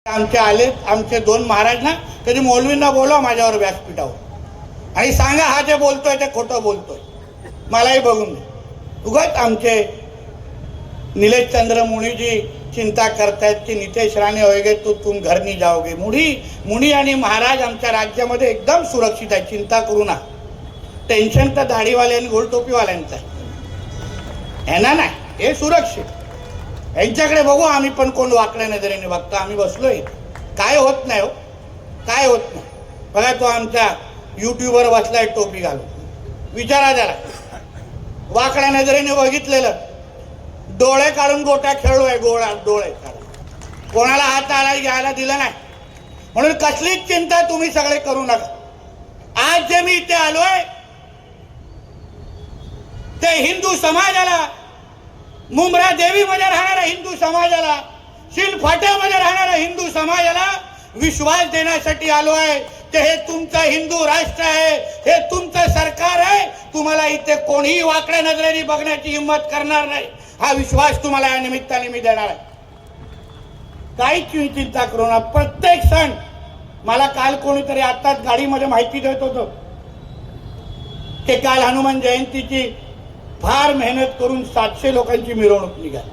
आमचे आले आमचे दोन महाराज ना, कधी मौलवींना बोलवा माझ्यावर व्यासपीठावर आणि सांगा हा जे बोलतोय ते खोटं बोलतोय, मलाही बघून दे. उगाच आमचे नीलेश चंद्र मुनी जी चिंता करतायत की नितेश राणे होएगे तो तुम घर नहीं जाओगे. मुनी आणि महाराज आमच्या राज्यामध्ये एकदम सुरक्षित आहे, चिंता करू ना. टेन्शन तर दाढीवाले आणि गोल टोपीवाल्यांचं आहे, ह्यांना नाही. हे सुरक्षित, यांच्याकडे बघू आम्ही पण कोण वाकड्या नजरेने बघतो. आम्ही बसलोय, काय होत नाही हो, काय होत नाही. बघा तो आमच्या युट्यूबवर बसलाय टोपी घालून, विचारा जरा. वाकड्या नजरेने बघितलेलं, डोळे काढून गोट्या खेळलोय, डोळे काढून कोणाला हात आला घ्यायला दिलं नाही. म्हणून कसलीच चिंता तुम्ही सगळे करू नका. आज जे मी इथे आलोय ते हिंदू समाजाला, मुंब्रा देवीमध्ये राहणाऱ्या हिंदू समाजाला, शिलफाट्यामध्ये राहणाऱ्या हिंदू समाजाला विश्वास देण्यासाठी आलो आहे. ते हे तुमचं हिंदू राष्ट्र आहे, हे तुमचं सरकार आहे. तुम्हाला इथे कोणीही वाकड्या नजरेने बघण्याची हिंमत करणार नाही. हा विश्वास तुम्हाला या निमित्ताने मी देणार आहे. काहीच चिंता करू नका. प्रत्येक सण, मला काल कोणीतरी आताच गाडीमध्ये माहिती देत होतो की काल हनुमान जयंतीची फार मेहनत करून 700 लोकांची मिरवणूक निघाली.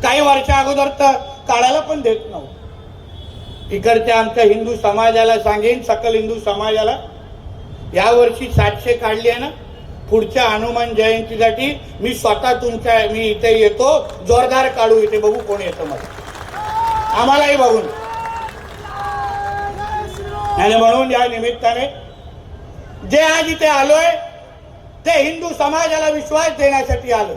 काही वर्षा अगोदर तर काढायला पण देत नव्हतं. इकडच्या आमच्या हिंदू समाजाला सांगेन, सकल हिंदू समाजाला, यावर्षी 700 काढली आहे ना, पुढच्या हनुमान जयंतीसाठी मी स्वतः मी इथे येतो, जोरदार काढू. इथे बघू कोण येतं मला, आम्हालाही बघून. आणि म्हणून या निमित्ताने जे आज इथे आलोय ते हिंदू समाजाला विश्वास देण्यासाठी आलो.